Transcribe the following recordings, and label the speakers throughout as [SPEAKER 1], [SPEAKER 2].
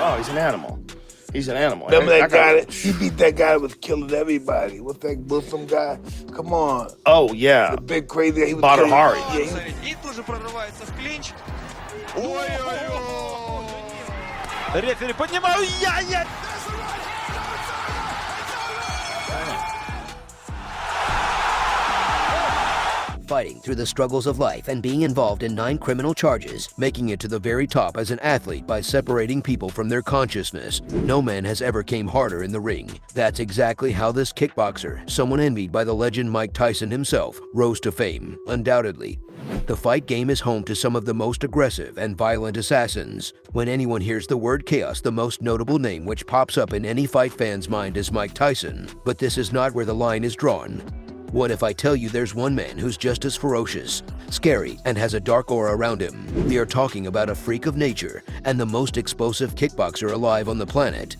[SPEAKER 1] Oh, he's an animal. He's an animal.
[SPEAKER 2] Remember that guy that he beat that guy that was killing everybody? What's that Muslim guy? Come on.
[SPEAKER 1] Oh yeah.
[SPEAKER 2] The big crazy guy. He was
[SPEAKER 1] Badr Hari.
[SPEAKER 3] Рефери поднимаю,
[SPEAKER 4] Fighting through the struggles of life and being involved in 9 criminal charges, making it to the very top as an athlete by separating people from their consciousness. No man has ever came harder in the ring. That's exactly how this kickboxer, someone envied by the legend Mike Tyson himself, rose to fame, undoubtedly. The fight game is home to some of the most aggressive and violent assassins. When anyone hears the word chaos, the most notable name which pops up in any fight fan's mind is Mike Tyson. But this is not where the line is drawn. What if I tell you there's one man who's just as ferocious, scary, and has a dark aura around him? We are talking about a freak of nature and the most explosive kickboxer alive on the planet.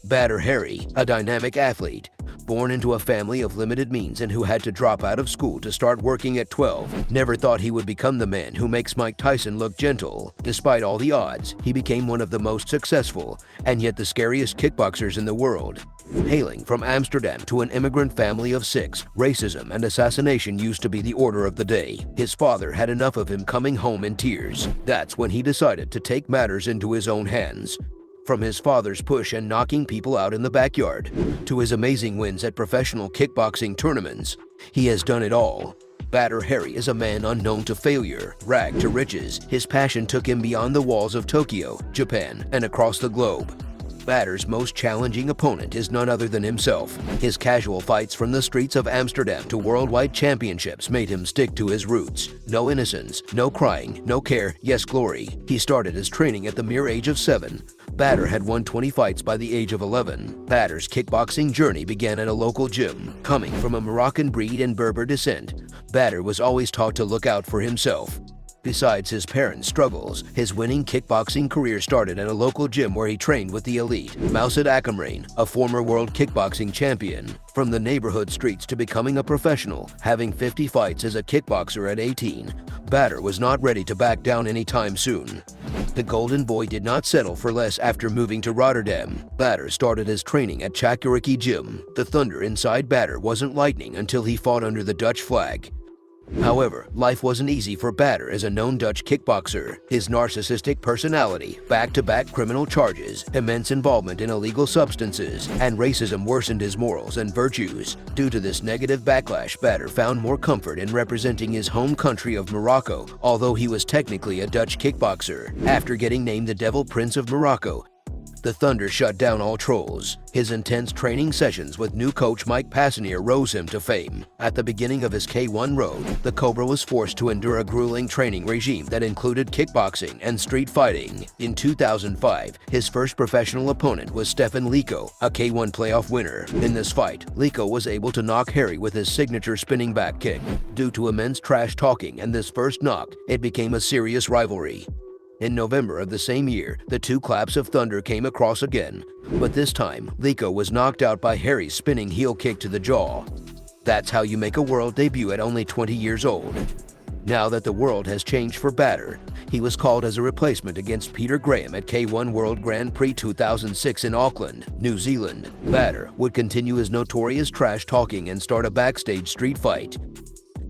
[SPEAKER 4] Badr Hari, a dynamic athlete, born into a family of limited means and who had to drop out of school to start working at 12, never thought he would become the man who makes Mike Tyson look gentle. Despite all the odds, he became one of the most successful and yet the scariest kickboxers in the world. Hailing from Amsterdam to an immigrant family of 6, racism and assassination used to be the order of the day. His father had enough of him coming home in tears. That's when he decided to take matters into his own hands. From his father's push and knocking people out in the backyard, to his amazing wins at professional kickboxing tournaments, he has done it all. Badr Hari is a man unknown to failure, rag to riches. His passion took him beyond the walls of Tokyo, Japan, and across the globe. Badr's most challenging opponent is none other than himself. His casual fights from the streets of Amsterdam to worldwide championships made him stick to his roots. No innocence, no crying, no care, yes glory. He started his training at the mere age of 7. Badr had won 20 fights by the age of 11. Badr's kickboxing journey began at a local gym. Coming from a Moroccan breed and Berber descent, Badr was always taught to look out for himself. Besides his parents' struggles, his winning kickboxing career started at a local gym where he trained with the elite, Mousad Akamrain, a former world kickboxing champion. From the neighborhood streets to becoming a professional, having 50 fights as a kickboxer at 18, Badr was not ready to back down anytime soon. The Golden Boy did not settle for less after moving to Rotterdam. Badr started his training at Chakuriki Gym. The thunder inside Badr wasn't lightning until he fought under the Dutch flag. However, life wasn't easy for Badr as a known Dutch kickboxer. His narcissistic personality, back-to-back criminal charges, immense involvement in illegal substances, and racism worsened his morals and virtues. Due to this negative backlash, Badr found more comfort in representing his home country of Morocco, although he was technically a Dutch kickboxer. After getting named the Devil Prince of Morocco, the Thunder shut down all trolls. His intense training sessions with new coach Mike Tyson rose him to fame. At the beginning of his K1 road, the Cobra was forced to endure a grueling training regime that included kickboxing and street fighting. In 2005, his first professional opponent was Stefan Liko, a K1 playoff winner. In this fight, Liko was able to knock Hari with his signature spinning back kick. Due to immense trash talking and this first knock, it became a serious rivalry. In November of the same year, the two claps of thunder came across again, but this time, Liko was knocked out by Hari's spinning heel kick to the jaw. That's how you make a world debut at only 20 years old. Now that the world has changed for Badr, he was called as a replacement against Peter Graham at K1 World Grand Prix 2006 in Auckland, New Zealand. Badr would continue his notorious trash talking and start a backstage street fight.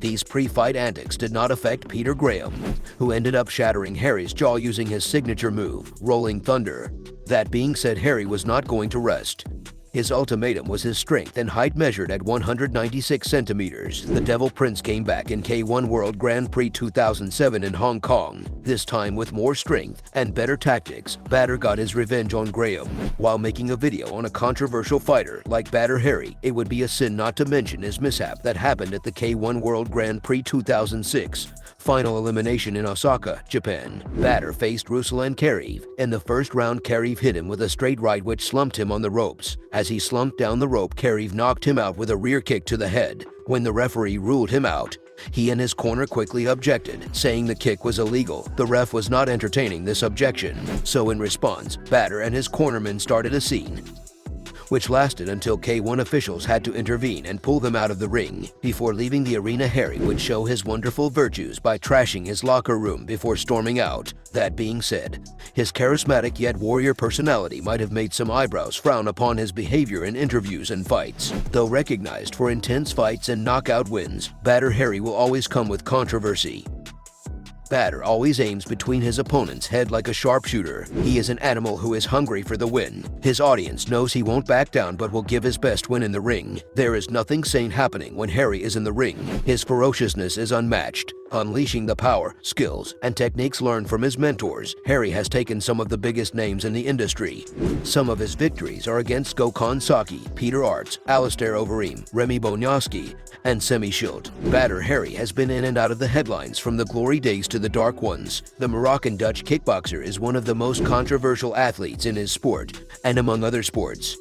[SPEAKER 4] These pre-fight antics did not affect Peter Graham, who ended up shattering Hari's jaw using his signature move, Rolling Thunder. That being said, Hari was not going to rest. His ultimatum was his strength and height measured at 196 centimeters. The Devil Prince came back in K1 World Grand Prix 2007 in Hong Kong. This time with more strength and better tactics, Badr got his revenge on Graham. While making a video on a controversial fighter like Badr Hari, it would be a sin not to mention his mishap that happened at the K1 World Grand Prix 2006. Final elimination in Osaka, Japan. Badr faced Ruslan Kariv. In the first round, Kariv hit him with a straight right which slumped him on the ropes. As he slumped down the rope, Kariv knocked him out with a rear kick to the head. When the referee ruled him out, he and his corner quickly objected, saying the kick was illegal. The ref was not entertaining this objection. So in response, Badr and his cornermen started a scene, which lasted until K1 officials had to intervene and pull them out of the ring. Before leaving the arena, Hari would show his wonderful virtues by trashing his locker room before storming out. That being said, his charismatic yet warrior personality might have made some eyebrows frown upon his behavior in interviews and fights. Though recognized for intense fights and knockout wins, Badr Hari will always come with controversy. Badr always aims between his opponent's head like a sharpshooter. He is an animal who is hungry for the win. His audience knows he won't back down but will give his best when in the ring. There is nothing sane happening when Hari is in the ring. His ferociousness is unmatched. Unleashing the power, skills, and techniques learned from his mentors, Hari has taken some of the biggest names in the industry. Some of his victories are against Gokhan Saki, Peter Arts, Alistair Overeem, Remy Bonyaski, and Semi Schilt. Badr Hari has been in and out of the headlines from the glory days to the dark ones. The Moroccan-Dutch kickboxer is one of the most controversial athletes in his sport, and among other sports.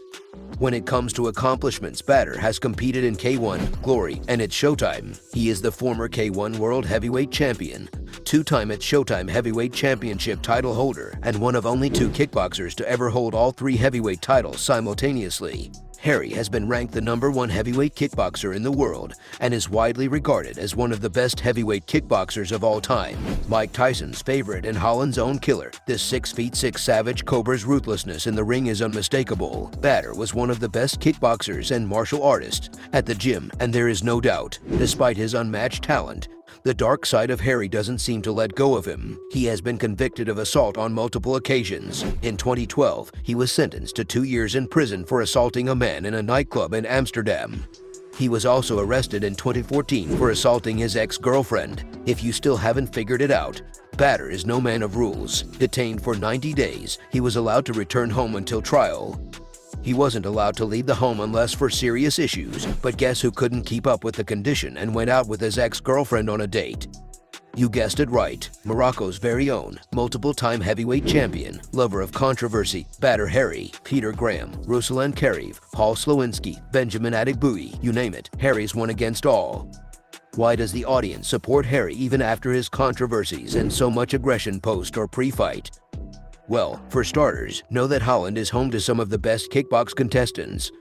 [SPEAKER 4] When it comes to accomplishments, Badr has competed in K1, Glory, and at Showtime. He is the former K1 World Heavyweight Champion, two-time at Showtime Heavyweight Championship title holder, and one of only 2 kickboxers to ever hold all 3 heavyweight titles simultaneously. Hari has been ranked the '1 heavyweight kickboxer in the world and is widely regarded as one of the best heavyweight kickboxers of all time. Mike Tyson's favorite and Holland's own killer, this 6'6" savage cobra's ruthlessness in the ring is unmistakable. Badr was one of the best kickboxers and martial artists at the gym, and there is no doubt, despite his unmatched talent, the dark side of Hari doesn't seem to let go of him. He has been convicted of assault on multiple occasions. In 2012, he was sentenced to 2 years in prison for assaulting a man in a nightclub in Amsterdam. He was also arrested in 2014 for assaulting his ex-girlfriend. If you still haven't figured it out, Badr is no man of rules. Detained for 90 days, he was allowed to return home until trial. He wasn't allowed to leave the home unless for serious issues, but guess who couldn't keep up with the condition and went out with his ex-girlfriend on a date? You guessed it right, Morocco's very own, multiple-time heavyweight champion, lover of controversy, Badr Hari, Peter Graham, Ruslan Kareev, Paul Slowinski, Benjamin Adegbuyi, you name it, Hari's won against all. Why does the audience support Hari even after his controversies and so much aggression post or pre-fight? Well, for starters, know that Holland is home to some of the best kickbox contestants.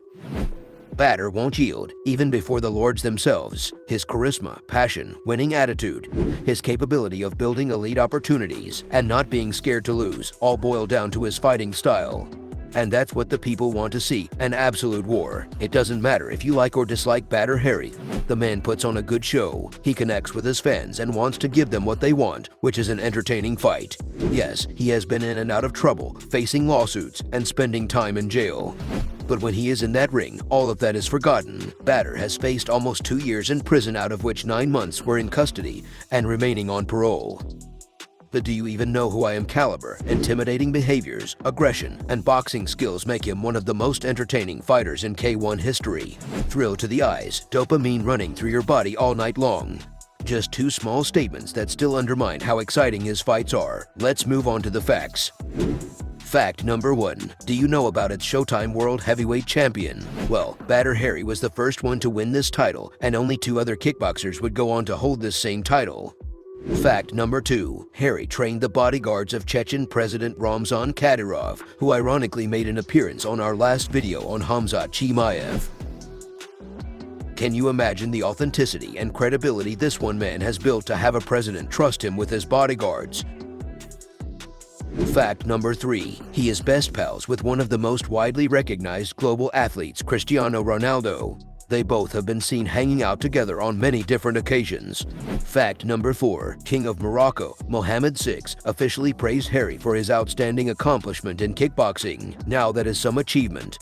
[SPEAKER 4] Badr won't yield, even before the lords themselves. His charisma, passion, winning attitude, his capability of building elite opportunities, and not being scared to lose, all boil down to his fighting style. And that's what the people want to see, an absolute war. It doesn't matter if you like or dislike Badr Hari. The man puts on a good show. He connects with his fans and wants to give them what they want, which is an entertaining fight. Yes, he has been in and out of trouble, facing lawsuits, and spending time in jail. But when he is in that ring, all of that is forgotten. Badr has faced almost 2 years in prison, out of which 9 months were in custody and remaining on parole. But do you even know who I am? Caliber, intimidating behaviors, aggression, and boxing skills make him one of the most entertaining fighters in K1 history. Thrill to the eyes, dopamine running through your body all night long. Just 2 small statements that still undermine how exciting his fights are. Let's move on to the facts. Fact number 1. Do you know about its Showtime World Heavyweight Champion? Well, Badr Hari was the first one to win this title, and only 2 other kickboxers would go on to hold this same title. Fact number 2. Hari trained the bodyguards of Chechen President Ramzan Kadyrov, who ironically made an appearance on our last video on Hamzat Chimaev. Can you imagine the authenticity and credibility this one man has built to have a president trust him with his bodyguards? Fact number 3. He is best pals with one of the most widely recognized global athletes, Cristiano Ronaldo. They both have been seen hanging out together on many different occasions. Fact number 4. King of Morocco, Mohammed VI, officially praised Hari for his outstanding accomplishment in kickboxing. Now that is some achievement.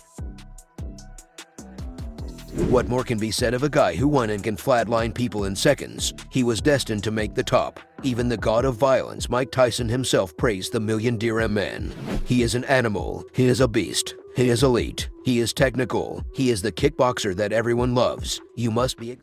[SPEAKER 4] What more can be said of a guy who won and can flatline people in seconds? He was destined to make the top. Even the god of violence, Mike Tyson himself, praised the million dirham man. He is an animal. He is a beast. He is elite. He is technical. He is the kickboxer that everyone loves. You must be